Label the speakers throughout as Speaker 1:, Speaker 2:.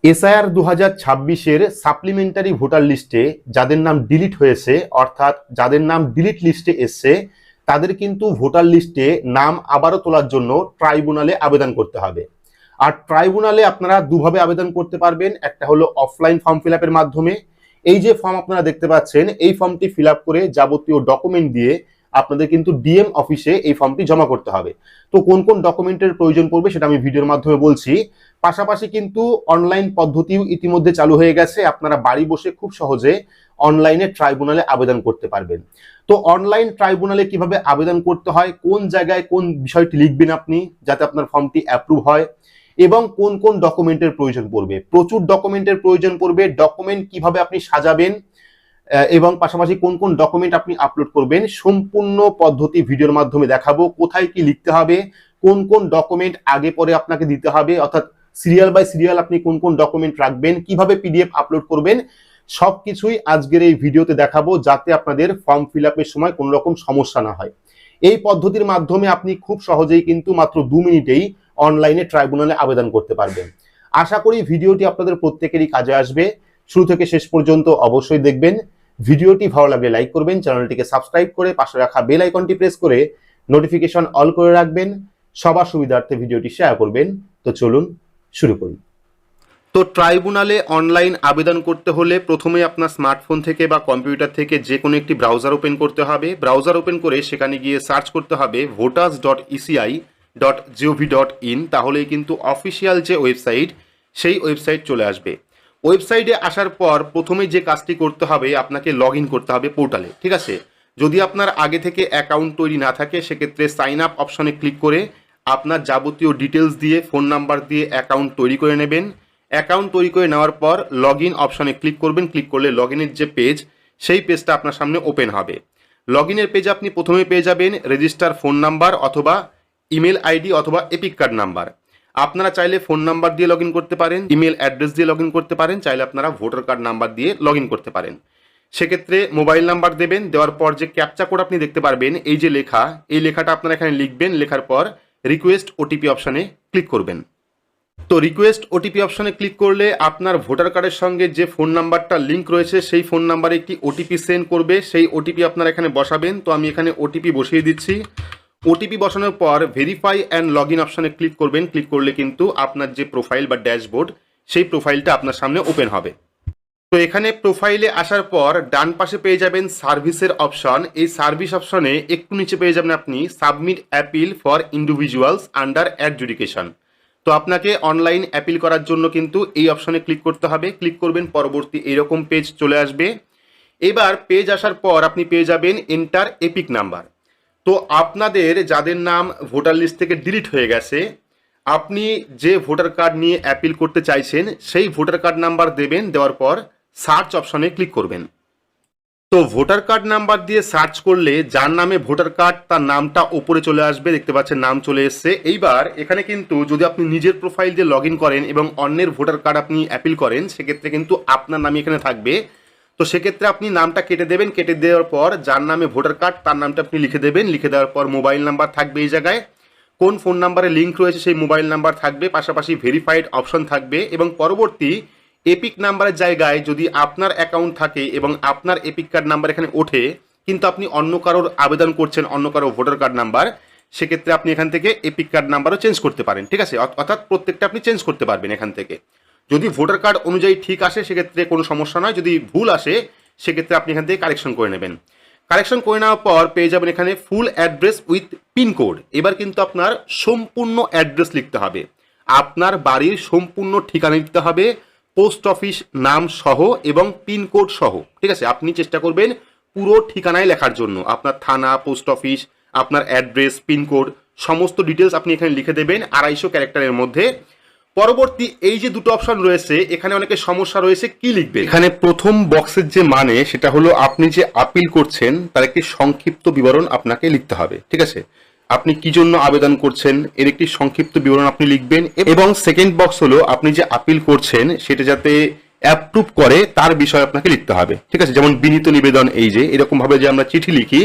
Speaker 1: SIR 2026-এর supplementary voter লিস্টে যাদের নাম ডিলিট হয়েছে, অর্থাৎ যাদের নাম ডিলিট লিস্টে এসছে, তাদের কিন্তু ভোটার লিস্টে নাম আবারও তোলার জন্য ট্রাইব্যুনালে আবেদন করতে হবে। আর ট্রাইব্যুনালে আপনারা দুভাবে আবেদন করতে পারবেন। একটা হলো অফলাইন ফর্ম ফিল আপের মাধ্যমে। এই যে ফর্ম আপনারা দেখতে পাচ্ছেন, এই ফর্মটি ফিল আপ করে যাবতীয় ডকুমেন্ট দিয়ে আপনাদের কিন্তু ডিএম অফিসে এই ফর্মটি জমা করতে হবে। তো কোন কোন ডকুমেন্টের প্রয়োজন পড়বে সেটা আমি ভিডিওর মাধ্যমে বলছি। পাশাপাশি কিন্তু অনলাইন পদ্ধতিও ইতিমধ্যে চালু হয়ে গেছে। আপনারা বাড়ি বসে খুব সহজে অনলাইনে ট্রাইব্যুনালে আবেদন করতে পারবেন। তো অনলাইন ট্রাইব্যুনালে কিভাবে আবেদন করতে হয়, কোন জায়গায় কোন বিষয়টি লিখবেন আপনি যাতে আপনার ফর্মটি অ্যাপ্রুভ হয়, এবং কোন কোন ডকুমেন্টের প্রয়োজন পড়বে। প্রচুর ডকুমেন্টের প্রয়োজন পড়বে। ডকুমেন্ট কিভাবে আপনি সাজাবেন এবং পাশাপাশি কোন কোন ডকুমেন্ট আপনি আপলোড করবেন, সম্পূর্ণ পদ্ধতি ভিডিওর মাধ্যমে দেখাবো। কোথায় কি লিখতে হবে, কোন কোন ডকুমেন্ট আগে পরে আপনাকে দিতে হবে, অর্থাৎ সিরিয়াল বাই সিরিয়াল আপনি কোন কোন ডকুমেন্ট রাখবেন, কিভাবে পিডিএফ আপলোড করবেন, সবকিছুই আজকের এই ভিডিওতে দেখাবো, যাতে আপনাদের ফর্ম ফিল আপের সময় কোনো রকম সমস্যা না হয়। এই পদ্ধতির মাধ্যমে আপনি খুব সহজেই কিন্তু মাত্র 2 মিনিটেই অনলাইনে ট্রাইব্যুনালে আবেদন করতে পারবেন। আশা করি ভিডিওটি আপনাদের প্রত্যেকেরই কাজে আসবে। শুরু থেকে শেষ পর্যন্ত অবশ্যই দেখবেন। ভিডিওটি ভালো লাগলে লাইক করবেন, চ্যানেলটিকে সাবস্ক্রাইব করে পাশে রাখা বেল আইকনটি প্রেস করে নোটিফিকেশন অল করে রাখবেন। সবার সুবিধার্থে ভিডিওটি শেয়ার করবেন। তো চলুন শুরু করি। তো ট্রাইব্যুনালে অনলাইন আবেদন করতে হলে প্রথমে আপনার স্মার্টফোন থেকে বা কম্পিউটার থেকে যে কোনো একটি ব্রাউজার ওপেন করতে হবে। ব্রাউজার ওপেন করে সেখানে গিয়ে সার্চ করতে হবে voters.eci.gov.in। তাহলেই কিন্তু অফিসিয়াল যে ওয়েবসাইট, সেই ওয়েবসাইট চলে আসবে। ওয়েবসাইটে আসার পর প্রথমে যে কাজটি করতে হবে, আপনাকে লগ ইন করতে হবে পোর্টালে, ঠিক আছে। যদি আপনার আগে থেকে অ্যাকাউন্ট তৈরি না থাকে, সেক্ষেত্রে সাইন আপ অপশনে ক্লিক করে আপনার যাবতীয় ডিটেলস দিয়ে, ফোন নাম্বার দিয়ে অ্যাকাউন্ট তৈরি করে নেবেন। অ্যাকাউন্ট তৈরি করে নেওয়ার পর লগ ইন অপশনে ক্লিক করবেন। ক্লিক করলে লগ ইনের যে পেজ, সেই পেজটা আপনার সামনে ওপেন হবে। লগ ইনের পেজে আপনি প্রথমে পেয়ে যাবেন রেজিস্টার ফোন নাম্বার অথবা ইমেল আইডি অথবা এপিক কার্ড নাম্বার। আপনারা চাইলে ফোন নাম্বার দিয়ে লগ ইন করতে পারেন, ইমেল অ্যাড্রেস দিয়ে লগ ইন করতে পারেন, চাইলে আপনারা ভোটার কার্ড নাম্বার দিয়ে লগ ইন করতে পারেন। সেক্ষেত্রে মোবাইল নাম্বার দেবেন। দেওয়ার পর যে ক্যাপচা কোড আপনি দেখতে পারবেন, এই যে লেখা, এই লেখাটা আপনারা এখানে লিখবেন। লেখার পর রিকোয়েস্ট ওটিপি অপশানে ক্লিক করবেন। তো রিকোয়েস্ট ওটিপি অপশানে ক্লিক করলে আপনার ভোটার কার্ডের সঙ্গে যে ফোন নাম্বারটা লিঙ্ক রয়েছে, সেই ফোন নাম্বারে একটি ওটিপি সেন্ড করবে। সেই ওটিপি আপনারা এখানে বসাবেন। তো আমি এখানে ওটিপি বসিয়ে দিচ্ছি। ওটিপি বসানোর পর ভেরিফাই অ্যান্ড লগ ইন অপশানে ক্লিক করবেন। ক্লিক করলে কিন্তু আপনার যে প্রোফাইল বা ড্যাশবোর্ড, সেই প্রোফাইলটা আপনার সামনে ওপেন হবে। তো এখানে প্রোফাইলে আসার পর ডান পাশে পেয়ে যাবেন সার্ভিসের অপশন। এই সার্ভিস অপশনে একটু নিচে পেয়ে যাবেন আপনি submit appeal for individuals under adjudication. তো আপনাকে অনলাইন অ্যাপিল করার জন্য কিন্তু এই অপশনে ক্লিক করতে হবে। ক্লিক করবেন, পরবর্তী এরকম পেজ চলে আসবে। এবার পেজ আসার পর আপনি পেয়ে যাবেন এন্টার এপিক নাম্বার। তো আপনাদের যাদের নাম ভোটার লিস্ট থেকে ডিলিট হয়ে গেছে, আপনি যে ভোটার কার্ড নিয়ে অ্যাপিল করতে চাইছেন, সেই ভোটার কার্ড নাম্বার দেবেন। দেওয়ার পর সার্চ অপশনে ক্লিক করবেন। তো ভোটার কার্ড নাম্বার দিয়ে সার্চ করলে যার নামে ভোটার কার্ড, তার নামটা ওপরে চলে আসবে। দেখতে পাচ্ছেন নাম চলে এসছে। এইবার এখানে কিন্তু যদি আপনি নিজের প্রোফাইল দিয়ে লগ ইন করেন এবং অন্যের ভোটার কার্ড আপনি অ্যাপিল করেন, সেক্ষেত্রে কিন্তু আপনার নামই এখানে থাকবে। তো সেক্ষেত্রে আপনি নামটা কেটে দেবেন। কেটে দেওয়ার পর যার নামে ভোটার কার্ড, তার নামটা আপনি লিখে দেবেন। লিখে দেওয়ার পর মোবাইল নাম্বার থাকবে এই জায়গায়, কোন ফোন নাম্বারে লিঙ্ক রয়েছে সেই মোবাইল নাম্বার থাকবে, পাশাপাশি ভেরিফাইড অপশন থাকবে। এবং পরবর্তী এপিক নাম্বারের জায়গায় যদি আপনার অ্যাকাউন্ট থাকে এবং আপনার এপিক কার্ড নাম্বার এখানে ওঠে, কিন্তু আপনি অন্য কারোর আবেদন করছেন, অন্য কারো ভোটার কার্ড নাম্বার, সেক্ষেত্রে আপনি এখান থেকে এপিক কার্ড নাম্বারও চেঞ্জ করতে পারেন, ঠিক আছে। অর্থাৎ প্রত্যেকটা আপনি চেঞ্জ করতে পারবেন এখান থেকে। যদি ভোটার কার্ড অনুযায়ী ঠিক আসে, সেক্ষেত্রে কোনো সমস্যা নয়। যদি ভুল আসে, সেক্ষেত্রে আপনি এখান থেকে কারেকশন করে নেবেন। কারেকশন করে নেওয়ার পর পেয়ে যাবেন এখানে ফুল অ্যাড্রেস উইথ পিনকোড। এবার কিন্তু আপনার সম্পূর্ণ অ্যাড্রেস লিখতে হবে, আপনার বাড়ির সম্পূর্ণ ঠিকানা লিখতে হবে, পোস্ট অফিস নাম সহ এবং পিনকোড সহ, ঠিক আছে। আপনি চেষ্টা করবেন পুরো ঠিকানায় লেখার জন্য, আপনার থানা, পোস্ট অফিস, আপনার অ্যাড্রেস, পিনকোড, সমস্ত ডিটেলস আপনি এখানে লিখে দেবেন 250 ক্যারেক্টারের মধ্যে। পরবর্তী এই যে দুটো অপশন রয়েছে, এখানে অনেকের সমস্যা রয়েছে, কি লিখবে। এখানে প্রথম বক্সের যে মানে, সেটা হলো আপনি যে আপিল করছেন তার একটি সংক্ষিপ্ত বিবরণ আপনাকে লিখতে হবে, ঠিক আছে। আপনি কি জন্য আবেদন করছেন এর একটি সংক্ষিপ্ত বিবরণ আপনি লিখবেন। এবং সেকেন্ড বক্স হলো আপনি যে আপিল করছেন সেটা যাতে অ্যাপ্রুভ করে তার বিষয় আপনাকে লিখতে হবে, ঠিক আছে। যেমন বিনীত নিবেদন, এই যে এরকম ভাবে যে আমরা চিঠি লিখি,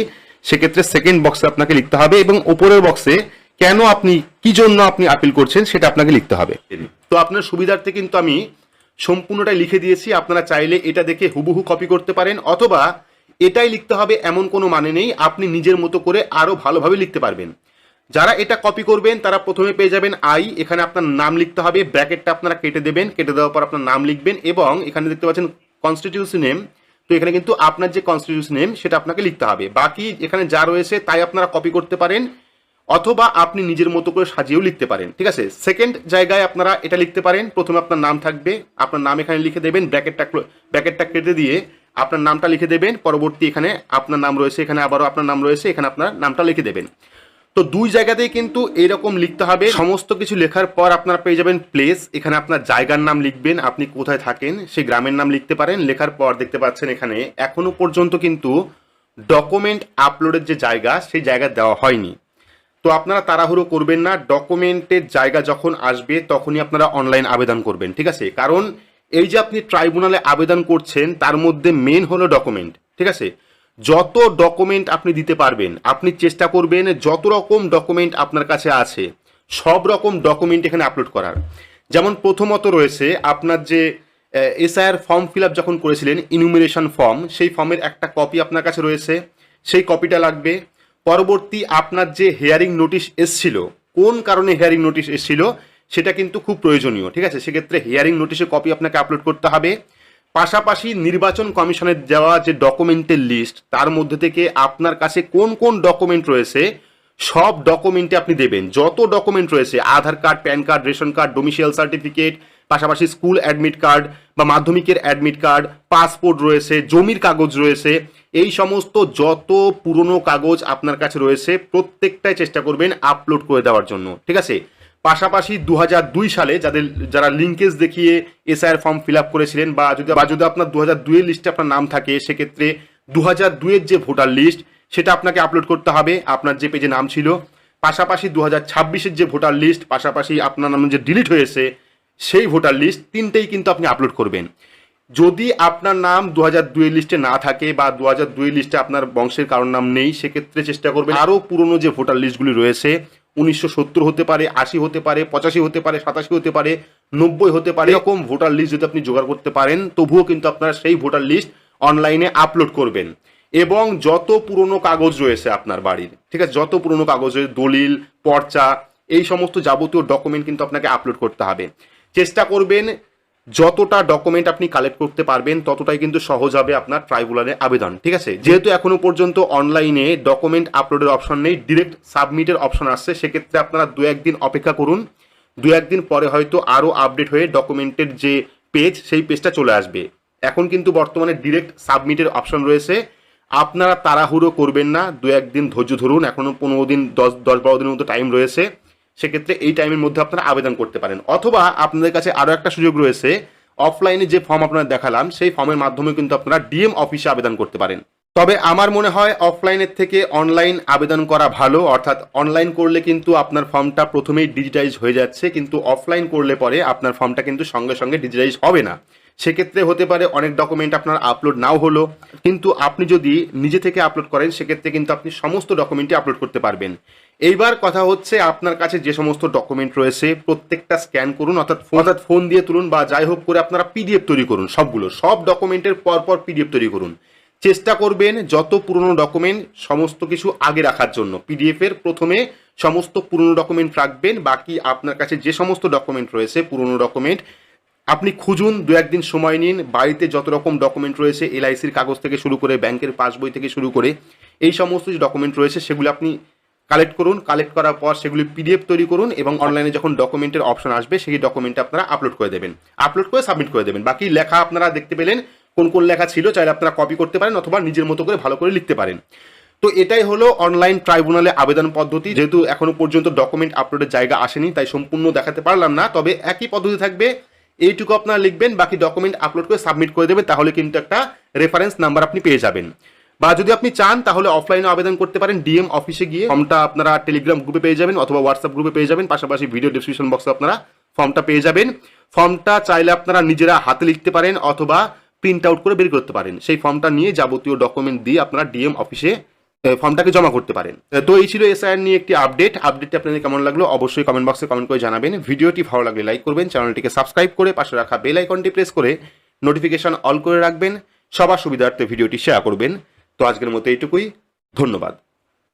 Speaker 1: সেক্ষেত্রে সেকেন্ড বক্সে আপনাকে লিখতে হবে। এবং উপরের বক্সে কেন আপনি, কি জন্য আপনি আপিল করছেন, সেটা আপনাকে লিখতে হবে। তো আপনার সুবিধার্থে কিন্তু আমি সম্পূর্ণটাই লিখে দিয়েছি, আপনারা চাইলে এটা দেখে হুবহু কপি করতে পারেন, অথবা এটাই লিখতে হবে এমন কোনো মানে নেই, আপনি নিজের মতো করে আরও ভালোভাবে লিখতে পারবেন। যারা এটা কপি করবেন তারা প্রথমে পেয়ে যাবেন আই, এখানে আপনার নাম লিখতে হবে, ব্র্যাকেটটা আপনারা কেটে দেবেন, কেটে দেওয়ার পর আপনার নাম লিখবেন, এবং এখানে দেখতে পাচ্ছেন কনস্টিটিউশন নেম, তো এখানে কিন্তু আপনার যে কনস্টিটিউশন নেম সেটা আপনাকে লিখতে হবে। বাকি এখানে যা রয়েছে তাই আপনারা কপি করতে পারেন, অথবা আপনি নিজের মতো করে সাজিয়েও লিখতে পারেন, ঠিক আছে। সেকেন্ড জায়গায় আপনারা এটা লিখতে পারেন, প্রথমে আপনার নাম থাকবে, আপনার নাম এখানে লিখে দেবেন, ব্র্যাকেটটা কেটে দিয়ে আপনার নামটা লিখে দেবেন, পরবর্তী এখানে আপনার নাম রয়েছে, এখানে আবারও আপনার নাম রয়েছে, এখানে আপনার নামটা লিখে দেবেন। তো দুই জায়গাতেই কিন্তু এইরকম লিখতে হবে। সমস্ত কিছু লেখার পর আপনারা পেয়ে যাবেন প্লেস, এখানে আপনার জায়গার নাম লিখবেন, আপনি কোথায় থাকেন সেই গ্রামের নাম লিখতে পারেন। লেখার পর দেখতে পাচ্ছেন এখানে এখনো পর্যন্ত কিন্তু ডকুমেন্ট আপলোডের যে জায়গা সেই জায়গা দেওয়া হয়নি, তো আপনারা তাড়াহুড়ো করবেন না, ডকুমেন্টের জায়গা যখন আসবে তখনই আপনারা অনলাইন আবেদন করবেন, ঠিক আছে। কারণ এই যে আপনি ট্রাইব্যুনালে আবেদন করছেন তার মধ্যে মেন হলো ডকুমেন্ট, ঠিক আছে। যত ডকুমেন্ট আপনি দিতে পারবেন, আপনি চেষ্টা করবেন যত রকম ডকুমেন্ট আপনার কাছে আছে সব রকম ডকুমেন্ট এখানে আপলোড করার। যেমন প্রথমত রয়েছে আপনার যে এসআইআর ফর্ম ফিল আপ যখন করেছিলেন, ইনুমিনেশন ফর্ম, সেই ফর্মের একটা কপি আপনার কাছে রয়েছে, সেই কপিটা লাগবে। পরবর্তী আপনার যে হিয়ারিং নোটিশ এসছিল, কোন কারণে হিয়ারিং নোটিশ এসছিল সেটা কিন্তু খুব প্রয়োজনীয়, ঠিক আছে। সেক্ষেত্রে হিয়ারিং নোটিশের কপি আপনাকে আপলোড করতে হবে। পাশাপাশি নির্বাচন কমিশনের দেওয়া যে ডকুমেন্টের লিস্ট, তার মধ্যে থেকে আপনার কাছে কোন কোন ডকুমেন্ট রয়েছে সব ডকুমেন্টে আপনি দেবেন। যত ডকুমেন্ট রয়েছে, Aadhaar card, PAN card, ration card, domicile certificate, পাশাপাশি স্কুল অ্যাডমিট কার্ড বা মাধ্যমিকের অ্যাডমিট কার্ড, পাসপোর্ট রয়েছে, জমির কাগজ রয়েছে, এই সমস্ত যত পুরনো কাগজ আপনার কাছে রয়েছে প্রত্যেকটাই চেষ্টা করবেন আপলোড করে দেওয়ার জন্য, ঠিক আছে। পাশাপাশি 2002 সালে যারা লিঙ্কেজ দেখিয়ে এসআইআর ফর্ম ফিল আপ করেছিলেন, বা যদি আপনার 2002 লিস্টে আপনার নাম থাকে, সেক্ষেত্রে 2002 যে ভোটার লিস্ট সেটা আপনাকে আপলোড করতে হবে আপনার যে পেজে নাম ছিল। পাশাপাশি 2026 যে ভোটার লিস্ট, পাশাপাশি আপনার নাম যে ডিলিট হয়েছে সেই ভোটার লিস্ট, তিনটেই কিন্তু আপনি আপলোড করবেন। যদি আপনার নাম 2002 লিস্টে না থাকে বা 2002 লিস্টে আপনার বংশের কারোর নাম নেই, সেক্ষেত্রে চেষ্টা করবেন আরও পুরনো যে ভোটার লিস্টগুলি রয়েছে, 1970 হতে পারে, 80 হতে পারে, 85 হতে পারে, 87 হতে পারে, 90 হতে পারে, এরকম ভোটার লিস্ট যদি আপনি জোগাড় করতে পারেন তবুও কিন্তু আপনারা সেই ভোটার লিস্ট অনলাইনে আপলোড করবেন। এবং যত পুরনো কাগজ রয়েছে আপনার বাড়ির, ঠিক আছে, যত পুরনো কাগজ রয়েছে, দলিল, পর্চা, এই সমস্ত যাবতীয় ডকুমেন্ট কিন্তু আপনাকে আপলোড করতে হবে। চেষ্টা করবেন যতটা ডকুমেন্ট আপনি কালেক্ট করতে পারবেন ততটাই কিন্তু সহজ হবে আপনার ট্রাইব্যুনালে আবেদন, ঠিক আছে। যেহেতু এখনো পর্যন্ত অনলাইনে ডকুমেন্ট আপলোডের অপশন নেই, ডিরেক্ট সাবমিটের অপশন আসছে, সেক্ষেত্রে আপনারা 2-1 দিন অপেক্ষা করুন। 2-1 দিন পরে হয়তো আরও আপডেট হয়ে ডকুমেন্টের যে পেজ সেই পেজটা চলে আসবে। এখন কিন্তু বর্তমানে ডিরেক্ট সাবমিটের অপশন রয়েছে, আপনারা তাড়াহুড়ো করবেন না, 2-1 দিন ধৈর্য ধরুন, এখনো 15 দিন 10-12 দিনের মতো টাইম রয়েছে। সেক্ষেত্রে এই টাইমের মধ্যে আপনারা আবেদন করতে পারেন, অথবা আপনাদের কাছে আরও একটা সুযোগ রয়েছে, অফলাইনে যে ফর্ম আপনারা দেখালাম সেই ফর্মের মাধ্যমে কিন্তু আপনারা ডিএম অফিসে আবেদন করতে পারেন। তবে আমার মনে হয় অফলাইনের থেকে অনলাইন আবেদন করা ভালো, অর্থাৎ অনলাইন করলে কিন্তু আপনার ফর্মটা প্রথমেই ডিজিটাইজ হয়ে যাচ্ছে, কিন্তু অফলাইন করলে পরে আপনার ফর্মটা কিন্তু সঙ্গে সঙ্গে ডিজিটাইজ হবে না। সেক্ষেত্রে হতে পারে অনেক ডকুমেন্ট আপনার আপলোড নাও হলো, কিন্তু আপনি যদি নিজে থেকে আপলোড করেন সেক্ষেত্রে কিন্তু আপনি সমস্ত ডকুমেন্টই আপলোড করতে পারবেন। এইবার কথা হচ্ছে আপনার কাছে যে সমস্ত ডকুমেন্ট রয়েছে প্রত্যেকটা স্ক্যান করুন, অর্থাৎ ফোন দিয়ে তুলুন বা যাই হোক করে আপনারা পিডিএফ তৈরি করুন, সব ডকুমেন্টের পরপর পিডিএফ তৈরি করুন। চেষ্টা করবেন যত পুরনো ডকুমেন্ট সমস্ত কিছু আগে রাখার জন্য, পিডিএফ এর প্রথমে সমস্ত পুরনো ডকুমেন্ট রাখবেন, বাকি আপনার কাছে যে সমস্ত ডকুমেন্ট রয়েছে পুরনো ডকুমেন্ট আপনি খুঁজুন, 2-1 দিন সময় নিন, বাড়িতে যত রকম ডকুমেন্ট রয়েছে, এলআইসির কাগজ থেকে শুরু করে ব্যাংকের পাসবই থেকে শুরু করে এই সমস্ত যে ডকুমেন্ট রয়েছে সেগুলো আপনি কালেক্ট করুন। কালেক্ট করার পর সেগুলি পিডিএফ তৈরি করুন এবং অনলাইনে যখন ডকুমেন্টের অপশন আসবে সেই ডকুমেন্টে আপনারা আপলোড করে দেবেন, আপলোড করে সাবমিট করে দেবেন। বাকি লেখা আপনারা দেখতে পেলেন কোন কোন লেখা ছিল, চাইলে আপনারা কপি করতে পারেন অথবা নিজের মতো করে ভালো করে লিখতে পারেন। তো এটাই হলো অনলাইন ট্রাইব্যুনালে আবেদন পদ্ধতি। যেহেতু এখনো পর্যন্ত ডকুমেন্ট আপলোডের জায়গা আসেনি তাই সম্পূর্ণ দেখাতে পারলাম না, তবে একই পদ্ধতি থাকবে, এইটুকু আপনারা লিখবেন, বাকি ডকুমেন্ট আপলোড করে সাবমিট করে দেবেন, তাহলে কিন্তু একটা রেফারেন্স নাম্বার আপনি পেয়ে যাবেন। বা যদি আপনি চান তাহলে অফলাইনে আবেদন করতে পারেন, ডিএম অফিসে গিয়ে ফর্মটা আপনারা টেলিগ্রাম গ্রুপে পেয়ে যাবেন অথবা হোয়াটসঅ্যাপ গ্রুপে পেয়ে যাবেন, পাশাপাশি ভিডিও ডেসক্রিপশন বক্সে আপনারা ফর্মটা পেয়ে যাবেন। ফর্মটা চাইলে আপনারা নিজেরা হাতে লিখতে পারেন অথবা প্রিন্ট আউট করে বের করতে পারেন। সেই ফর্মটা নিয়ে যাবতীয় ডকুমেন্ট দিয়ে আপনারা ডিএম অফিসে ফর্মটাকে জমা করতে পারেন। তো এই ছিল এসআইআর নিয়ে একটি আপডেটটি আপনাদের কেমন লাগলো অবশ্যই কমেন্ট বক্সে কমেন্ট করে জানাবেন। ভিডিওটি ভালো লাগলে লাইক করবেন, চ্যানেলটিকে সাবস্ক্রাইব করে পাশে রাখা বেল আইকনটি প্রেস করে নোটিফিকেশন অল করে রাখবেন। সবার সুবিধার্থে ভিডিওটি শেয়ার করবেন। তো আজকের মতো এইটুকুই, ধন্যবাদ।